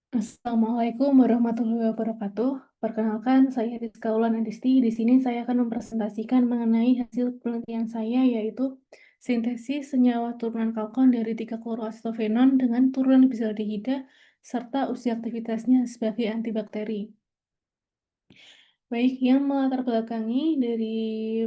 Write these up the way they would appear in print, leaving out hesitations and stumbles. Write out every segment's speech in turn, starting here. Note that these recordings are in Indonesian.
Assalamualaikum warahmatullahi wabarakatuh. Perkenalkan, saya Rizka Ulan Adisti. Di sini saya akan mempresentasikan mengenai hasil penelitian saya, yaitu sintesis senyawa turunan kalkon dari 3-kloroasetofenon dengan turunan bisaldehyda serta uji aktivitasnya sebagai antibakteri. Baik, yang melatar belakangi dari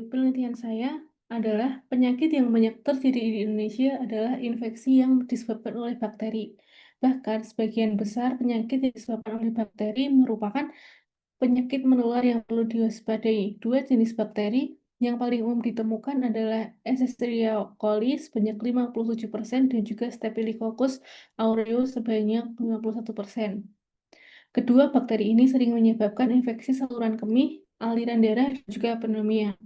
penelitian saya adalah penyakit yang banyak terjadi di Indonesia adalah infeksi yang disebabkan oleh bakteri. Bahkan sebagian besar penyakit yang disebabkan oleh bakteri merupakan penyakit menular yang perlu diwaspadai. Dua jenis bakteri yang paling umum ditemukan adalah Escherichia coli sebanyak 57% dan juga Staphylococcus aureus sebanyak 51%. Kedua bakteri ini sering menyebabkan infeksi saluran kemih, aliran darah, dan juga pneumonia.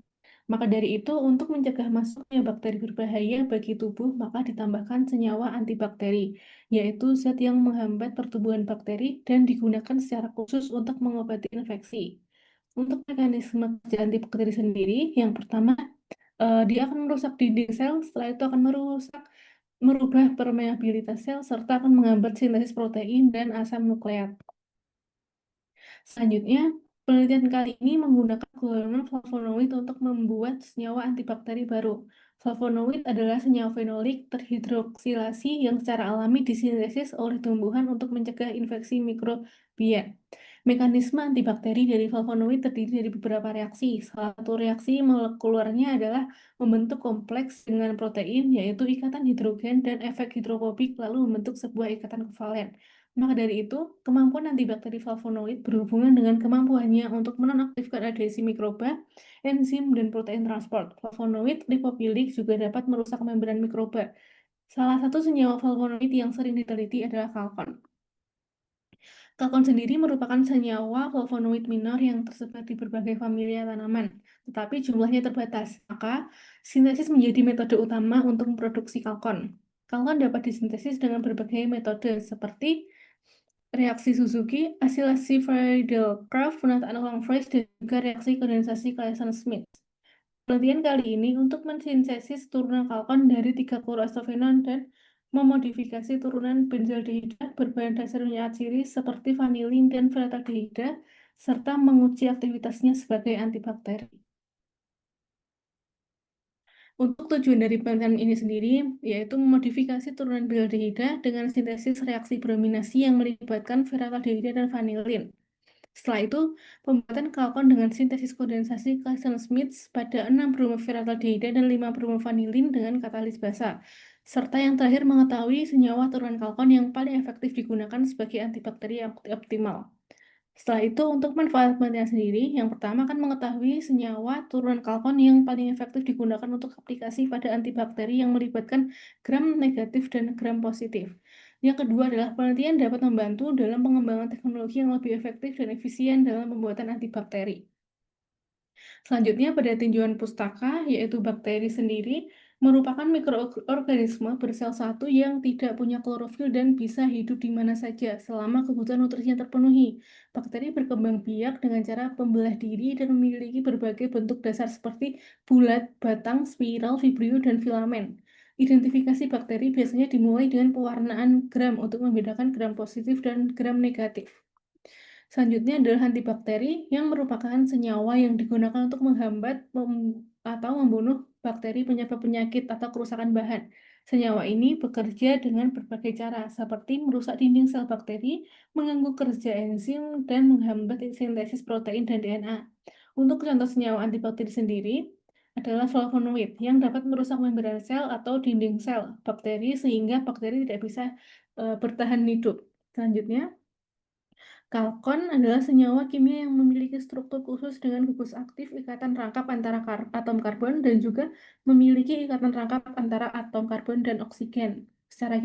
Maka dari itu, untuk mencegah masuknya bakteri berbahaya bagi tubuh, maka ditambahkan senyawa antibakteri, yaitu zat yang menghambat pertumbuhan bakteri dan digunakan secara khusus untuk mengobati infeksi. Untuk mekanisme kerja antibakteri sendiri, yang pertama, dia akan merusak dinding sel, setelah itu akan merubah permeabilitas sel, serta akan menghambat sintesis protein dan asam nukleat. Selanjutnya, penelitian kali ini menggunakan golongan flavonoid untuk membuat senyawa antibakteri baru. Flavonoid adalah senyawa fenolik terhidroksilasi yang secara alami disintesis oleh tumbuhan untuk mencegah infeksi mikrobia. Mekanisme antibakteri dari flavonoid terdiri dari beberapa reaksi. Salah satu reaksi molekulernya adalah membentuk kompleks dengan protein, yaitu ikatan hidrogen dan efek hidrofobik, lalu membentuk sebuah ikatan kovalen. Maka dari itu, kemampuan antibakteri flavonoid berhubungan dengan kemampuannya untuk menonaktifkan adhesi mikroba, enzim, dan protein transport. Flavonoid lipofilik juga dapat merusak membran mikroba. Salah satu senyawa flavonoid yang sering diteliti adalah kalkon. Kalkon sendiri merupakan senyawa flavonoid minor yang tersebar di berbagai familia tanaman, tetapi jumlahnya terbatas. Maka, sintesis menjadi metode utama untuk memproduksi kalkon. Kalkon dapat disintesis dengan berbagai metode seperti reaksi Suzuki, asilasi Friedel-Crafts, penataan ulang Frisch, dan juga reaksi kondensasi Claisen-Smith. Penelitian kali ini untuk mensintesis turunan kalkon dari 3-kloroasetofenon dan memodifikasi turunan benzaldehyda berbahan dasar minyak atsiri seperti vanilin dan formaldehyda, serta menguji aktivitasnya sebagai antibakteri. Untuk tujuan dari penelitian ini sendiri, yaitu memodifikasi turunan benzaldehyda dengan sintesis reaksi brominasi yang melibatkan formaldehyda dan vanilin. Setelah itu, pembuatan kalkon dengan sintesis kondensasi Claisen-Smith pada 6 bromoformaldehyda dan 5 bromovanilin dengan katalis basa. Serta yang terakhir mengetahui senyawa turunan kalkon yang paling efektif digunakan sebagai antibakteri yang optimal. Setelah itu, untuk manfaat penelitian sendiri, yang pertama akan mengetahui senyawa turunan kalkon yang paling efektif digunakan untuk aplikasi pada antibakteri yang melibatkan gram negatif dan gram positif. Yang kedua adalah penelitian dapat membantu dalam pengembangan teknologi yang lebih efektif dan efisien dalam pembuatan antibakteri. Selanjutnya, pada tinjauan pustaka, yaitu bakteri sendiri, merupakan mikroorganisme bersel satu yang tidak punya klorofil dan bisa hidup di mana saja selama kebutuhan nutrisinya terpenuhi. Bakteri berkembang biak dengan cara pembelah diri dan memiliki berbagai bentuk dasar seperti bulat, batang, spiral, vibrio, dan filamen. Identifikasi bakteri biasanya dimulai dengan pewarnaan gram untuk membedakan gram positif dan gram negatif. Selanjutnya adalah antibakteri yang merupakan senyawa yang digunakan untuk menghambat atau membunuh bakteri penyebab penyakit atau kerusakan bahan. Senyawa ini bekerja dengan berbagai cara, seperti merusak dinding sel bakteri, mengganggu kerja enzim, dan menghambat sintesis protein dan DNA. Untuk contoh senyawa antibakteri sendiri adalah flavonoid yang dapat merusak membran sel atau dinding sel bakteri sehingga bakteri tidak bisa bertahan hidup. Selanjutnya, kalkon adalah senyawa kimia yang memiliki struktur khusus dengan gugus aktif ikatan rangkap antara atom karbon dan juga memiliki ikatan rangkap antara atom karbon dan oksigen. Secara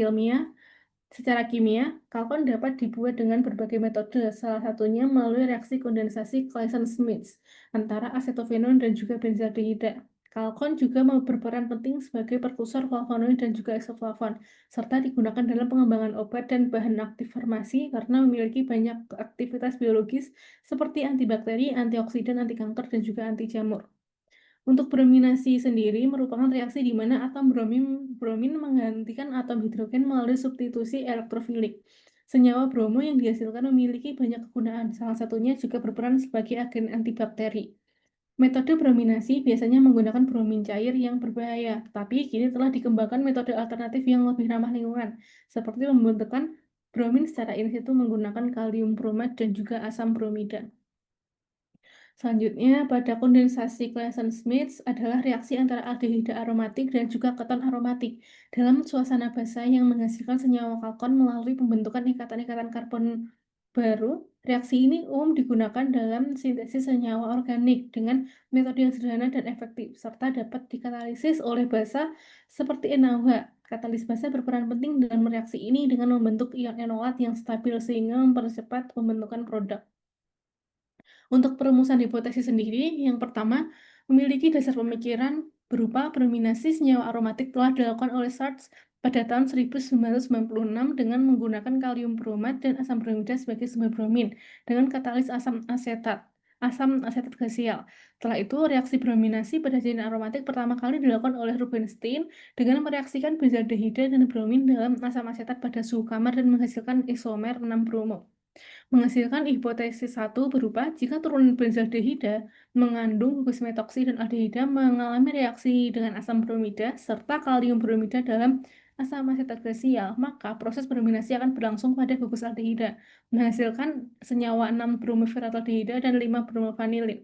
kimia, kalkon dapat dibuat dengan berbagai metode, salah satunya melalui reaksi kondensasi Claisen-Smith antara asetofenon dan juga benzaldehyda. Kalkon juga berperan penting sebagai perkusor flavonoid dan juga isoflavon, serta digunakan dalam pengembangan obat dan bahan aktif farmasi karena memiliki banyak aktivitas biologis seperti antibakteri, antioksidan, anti kanker, dan juga anti jamur. Untuk brominasi sendiri merupakan reaksi di mana atom bromin menggantikan atom hidrogen melalui substitusi elektrofilik. Senyawa bromo yang dihasilkan memiliki banyak kegunaan, salah satunya juga berperan sebagai agen antibakteri. Metode brominasi biasanya menggunakan bromin cair yang berbahaya, tapi kini telah dikembangkan metode alternatif yang lebih ramah lingkungan, seperti pembentukan bromin secara in situ menggunakan kalium bromat dan juga asam bromida. Selanjutnya, pada kondensasi Claisen-Smith adalah reaksi antara aldehida aromatik dan juga keton aromatik dalam suasana basah yang menghasilkan senyawa kalkon melalui pembentukan ikatan-ikatan karbon baru. Reaksi ini umum digunakan dalam sintesis senyawa organik dengan metode yang sederhana dan efektif, serta dapat dikatalisis oleh basa seperti NaOH. Katalis basa berperan penting dalam reaksi ini dengan membentuk ion enolat yang stabil sehingga mempercepat pembentukan produk. Untuk perumusan hipotesis sendiri, yang pertama, memiliki dasar pemikiran berupa brominasi senyawa aromatik telah dilakukan oleh Schwartz pada tahun 1996 dengan menggunakan kalium bromat dan asam bromida sebagai sumber bromin dengan katalis asam asetat glasial. Setelah itu, reaksi brominasi pada janin aromatik pertama kali dilakukan oleh Rubinstein dengan mereaksikan benzaldehida dan bromin dalam asam asetat pada suhu kamar dan menghasilkan isomer 6-bromo. Menghasilkan hipotesis satu berupa jika turunan benzaldehida mengandung gugus metoksi dan aldehida mengalami reaksi dengan asam bromida serta kalium bromida dalam asam asetat glasial, maka proses brominasi akan berlangsung pada gugus aldehida, menghasilkan senyawa 6-bromoferataldehida dan 5-bromovanilin.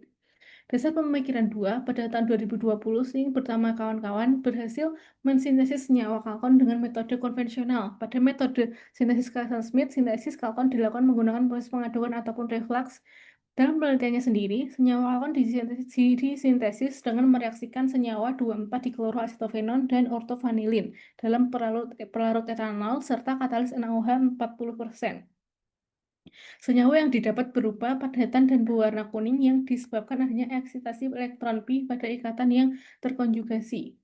Dasar pemikiran 2 pada tahun 2020 Singh bersama kawan-kawan berhasil mensintesis senyawa kalkon dengan metode konvensional. Pada metode sintesis Claisen-Smith, sintesis kalkon dilakukan menggunakan proses pengaduan ataupun reflux. Dalam penelitiannya sendiri, senyawa kalkon disintesis dengan mereaksikan senyawa 2,4-dikloroasetofenon dan ortovanilin dalam pelarut etanol serta katalis NaOH 40%. Senyawa yang didapat berupa padatan dan berwarna kuning yang disebabkan adanya eksitasi elektron pi pada ikatan yang terkonjugasi.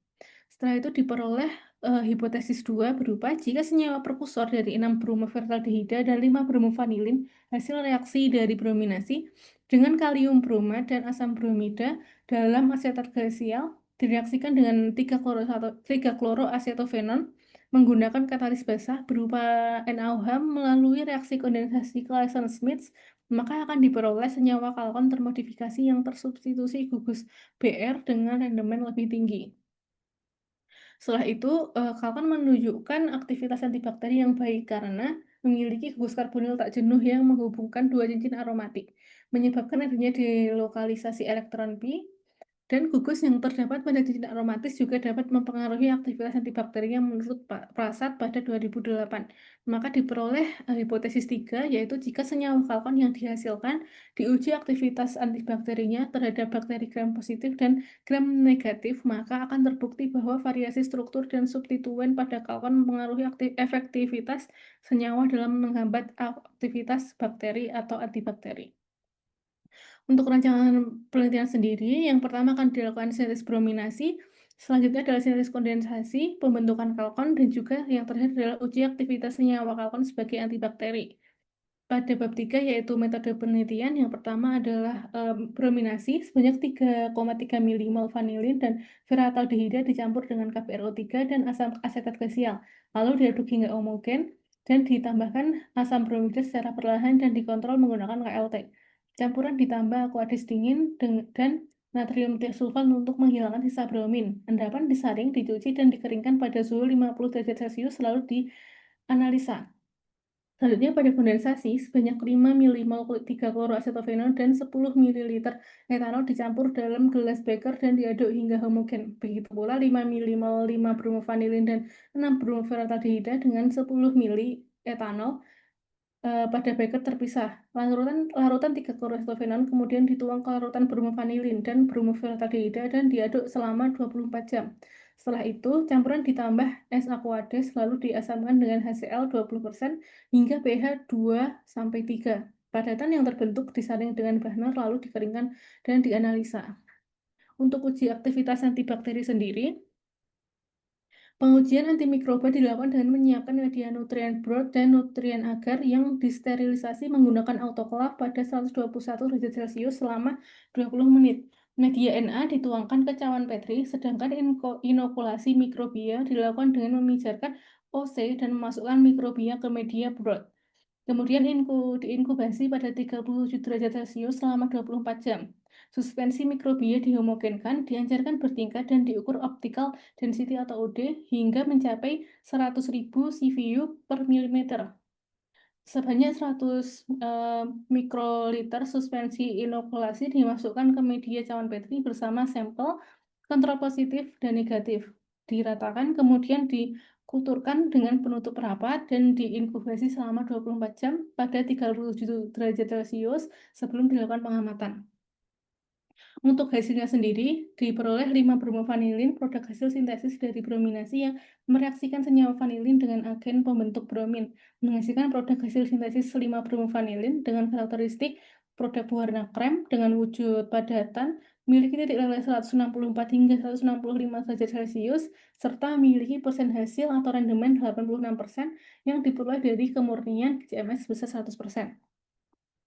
Setelah itu diperoleh hipotesis 2 berupa jika senyawa prekursor dari 6-bromofertaldehida dan 5-bromovanilin hasil reaksi dari brominasi dengan kalium bromat dan asam bromida dalam asetat glasial direaksikan dengan 3-kloroasetofenon menggunakan katalis basah berupa NaOH melalui reaksi kondensasi Claisen-Smith, maka akan diperoleh senyawa kalkon termodifikasi yang tersubstitusi gugus Br dengan rendemen lebih tinggi. Setelah itu, kalkon menunjukkan aktivitas antibakteri yang baik karena memiliki gugus karbonil tak jenuh yang menghubungkan dua cincin aromatik, menyebabkan adanya delokalisasi elektron pi, dan gugus yang terdapat pada cincin aromatis juga dapat mempengaruhi aktivitas antibakteri yang menurut Prasad pada 2008. Maka diperoleh hipotesis 3, yaitu jika senyawa kalkon yang dihasilkan diuji aktivitas antibakterinya terhadap bakteri gram positif dan gram negatif, maka akan terbukti bahwa variasi struktur dan substituen pada kalkon mempengaruhi efektivitas senyawa dalam menghambat aktivitas bakteri atau antibakteri. Untuk rancangan penelitian sendiri, yang pertama akan dilakukan sintesis brominasi, selanjutnya adalah sintesis kondensasi, pembentukan kalkon, dan juga yang terakhir adalah uji aktivitas senyawa kalkon sebagai antibakteri. Pada bab 3 yaitu metode penelitian, yang pertama adalah brominasi sebanyak 3,3 milimol vanilin dan feraltaldehida dicampur dengan KPRO3 dan asam asetat glasial, lalu diaduk hingga homogen dan ditambahkan asam bromida secara perlahan dan dikontrol menggunakan KLT. Campuran ditambah aqueous dingin dan natrium tiosulfat untuk menghilangkan sisa bromin. Endapan disaring, dicuci, dan dikeringkan pada suhu 50 derajat Celcius lalu dianalisa. Selanjutnya pada kondensasi, sebanyak 5 milimol 3-kloroasetofenon dan 10 ml etanol dicampur dalam gelas beker dan diaduk hingga homogen. Begitu pula 5 milimol 5-bromovanilin dan 6-bromoferataldehida dengan 10 ml etanol pada beker terpisah. Larutan 3-kloroasetofenon kemudian dituang ke larutan bromovanilin dan bromoferataldehida dan diaduk selama 24 jam. Setelah itu, campuran ditambah es aqueous lalu diasamkan dengan HCl 20% hingga pH 2-3. Padatan yang terbentuk disaring dengan bahnar lalu dikeringkan dan dianalisa. Untuk uji aktivitas antibakteri sendiri, pengujian antimikroba dilakukan dengan menyiapkan media nutrien broth dan nutrien agar yang disterilisasi menggunakan autoklav pada 121 derajat Celcius selama 20 menit. Media Na dituangkan ke cawan Petri, sedangkan inokulasi mikrobia dilakukan dengan memijarkan OC dan memasukkan mikrobia ke media broth. Kemudian diinkubasi pada 37 derajat Celcius selama 24 jam. Suspensi mikrobia dihomogenkan, diajarkan bertingkat dan diukur optical density atau OD hingga mencapai 100.000 CVU per milimeter. Sebanyak 100 mikroliter suspensi inokulasi dimasukkan ke media cawan Petri bersama sampel kontrol positif dan negatif. Diratakan, kemudian dikulturkan dengan penutup rapat dan diinkubasi selama 24 jam pada 37 derajat Celcius sebelum dilakukan pengamatan. Untuk hasilnya sendiri, diperoleh 5 bromovanilin, produk hasil sintesis dari brominasi yang mereaksikan senyawa vanilin dengan agen pembentuk bromin, menghasilkan produk hasil sintesis 5 bromovanilin dengan karakteristik produk warna krem dengan wujud padatan, memiliki titik leleh 164 hingga 165 derajat Celcius, serta memiliki persen hasil atau rendemen 86% yang diperoleh dari kemurnian GMS sebesar 100%.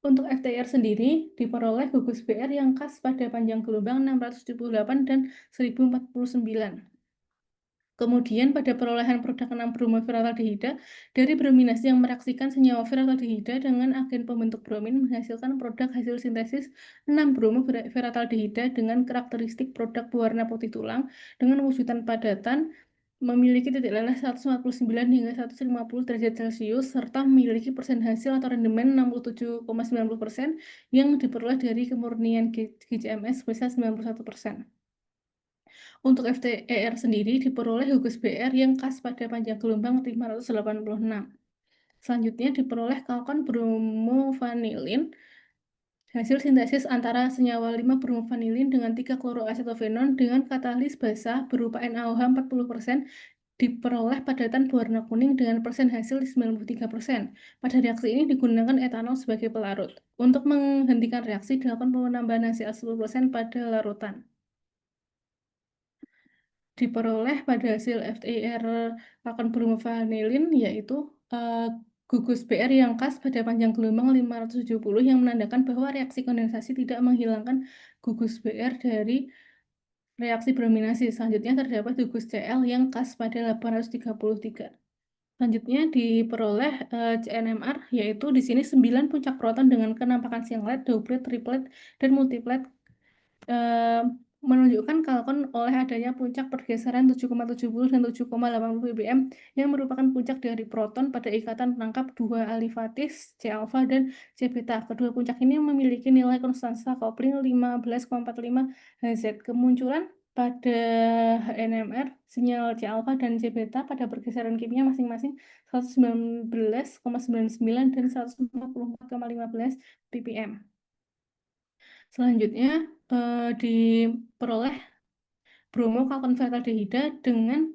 Untuk FTIR sendiri, diperoleh gugus BR yang khas pada panjang gelombang 678 dan 1049. Kemudian pada perolehan produk 6 bromoferaldehida dari brominasi yang mereaksikan senyawa feraldehida dengan agen pembentuk bromin menghasilkan produk hasil sintesis 6 bromoferaldehida dengan karakteristik produk berwarna putih tulang dengan wujudan padatan, memiliki titik leleh 149 hingga 150 derajat Celcius serta memiliki persen hasil atau rendemen 67,90% yang diperoleh dari kemurnian GCMS sebesar 91%. Untuk FTER sendiri diperoleh gugus BR yang khas pada panjang gelombang 586. Selanjutnya diperoleh kalkon bromovanilin, hasil sintesis antara senyawa 5 bromovanilin dengan 3 kloroasetofenon dengan katalis basah berupa NaOH 40%, diperoleh padatan berwarna kuning dengan persen hasil 93%. Pada reaksi ini digunakan etanol sebagai pelarut. Untuk menghentikan reaksi dilakukan penambahan hasil 10% pada larutan. Diperoleh pada hasil FTIR kalkon bromovanilin yaitu gugus BR yang khas pada panjang gelombang 570 yang menandakan bahwa reaksi kondensasi tidak menghilangkan gugus BR dari reaksi brominasi. Selanjutnya terdapat gugus CL yang khas pada 833. Selanjutnya diperoleh CNMR, yaitu di sini 9 puncak proton dengan kenampakan singlet, doublet, triplet, dan multiplet menunjukkan kalkon oleh adanya puncak pergeseran 7,70 dan 7,80 ppm yang merupakan puncak dari proton pada ikatan penangkap 2 alifatis C-alfa dan C-beta. Kedua puncak ini memiliki nilai konstansa kopling 15,45 Hz. Kemunculan pada HNMR, sinyal C-alfa dan C-beta pada pergeseran kimia masing-masing 119,99 dan 144,15 ppm. Selanjutnya diperoleh bromokalkon feraldehida dengan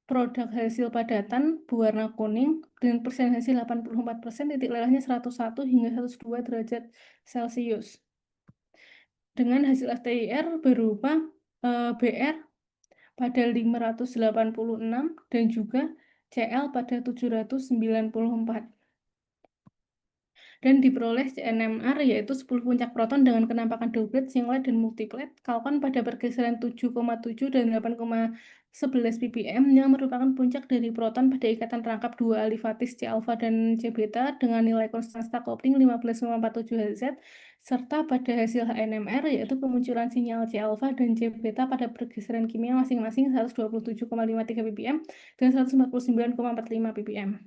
produk hasil padatan berwarna kuning dengan persen hasil 84%, titik lelehnya 101 hingga 102 derajat Celcius. Dengan hasil FTIR berupa BR pada 586 dan juga CL pada 794. Dan diperoleh CNMR yaitu 10 puncak proton dengan kenampakan doublet, singlet, dan multiplet, kalkon pada pergeseran 7,7 dan 8,11 ppm yang merupakan puncak dari proton pada ikatan rangkap 2 alifatis C-alfa dan C-beta dengan nilai konstansa kopling 15,47 Hz, serta pada hasil HNMR yaitu kemunculan sinyal C-alfa dan C-beta pada pergeseran kimia masing-masing 127,53 ppm dan 149,45 ppm.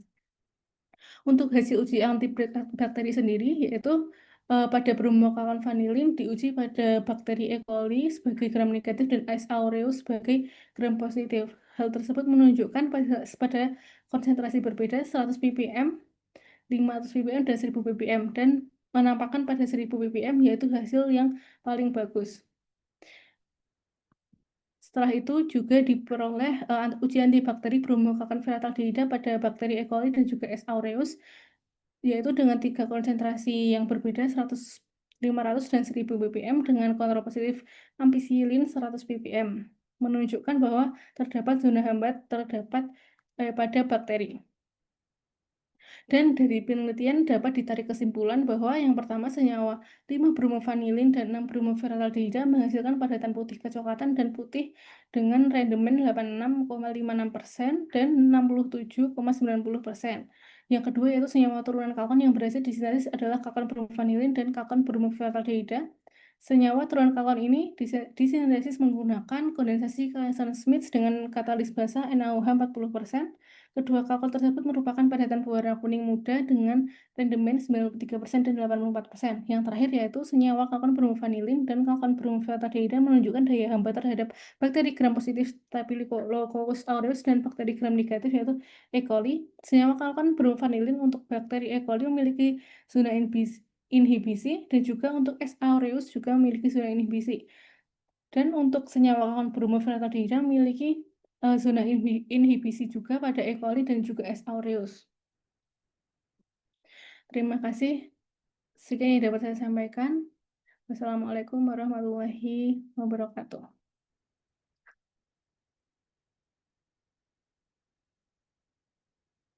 Untuk hasil uji antibakteri sendiri yaitu pada bromokalkon vanilin diuji pada bakteri E. coli sebagai gram negatif dan S. aureus sebagai gram positif. Hal tersebut menunjukkan pada konsentrasi berbeda 100 ppm, 500 ppm, dan 1000 ppm dan menampakkan pada 1000 ppm yaitu hasil yang paling bagus. Setelah itu juga diperoleh uji antibakteri bromokalkon feraldehida pada bakteri E. coli dan juga S. aureus yaitu dengan 3 konsentrasi yang berbeda 100, 500, dan 1000 ppm dengan kontrol positif ampicillin 100 ppm menunjukkan bahwa terdapat zona hambat pada bakteri. Dan dari penelitian dapat ditarik kesimpulan bahwa yang pertama senyawa 5-bromovanilin dan 6-bromoformaldehida menghasilkan padatan putih kecoklatan dan putih dengan rendemen 86,56% dan 67,90%. Yang kedua yaitu senyawa turunan kalkon yang berhasil disintesis adalah kalkon bromovanilin dan kalkon bromoformaldehida. Senyawa turunan kalkon ini disintesis menggunakan kondensasi Claisen-Smith dengan katalis basa NaOH 40%. Kedua kalkul tersebut merupakan padatan berwarna kuning muda dengan rendemen 93% dan 84%. Yang terakhir yaitu senyawa kalkon bromovanilin dan kalkon bromoftaldehyde menunjukkan daya hambat terhadap bakteri gram positif Staphylococcus aureus dan bakteri gram negatif yaitu E. coli. Senyawa kalkon bromovanilin untuk bakteri E. coli memiliki zona inhibisi dan juga untuk S. aureus juga memiliki zona inhibisi. Dan untuk senyawa kalkon bromoftaldehyde memiliki zona inhibisi juga pada E. coli dan juga S. aureus. Terima kasih. Sekian yang dapat saya sampaikan. Wassalamualaikum warahmatullahi wabarakatuh.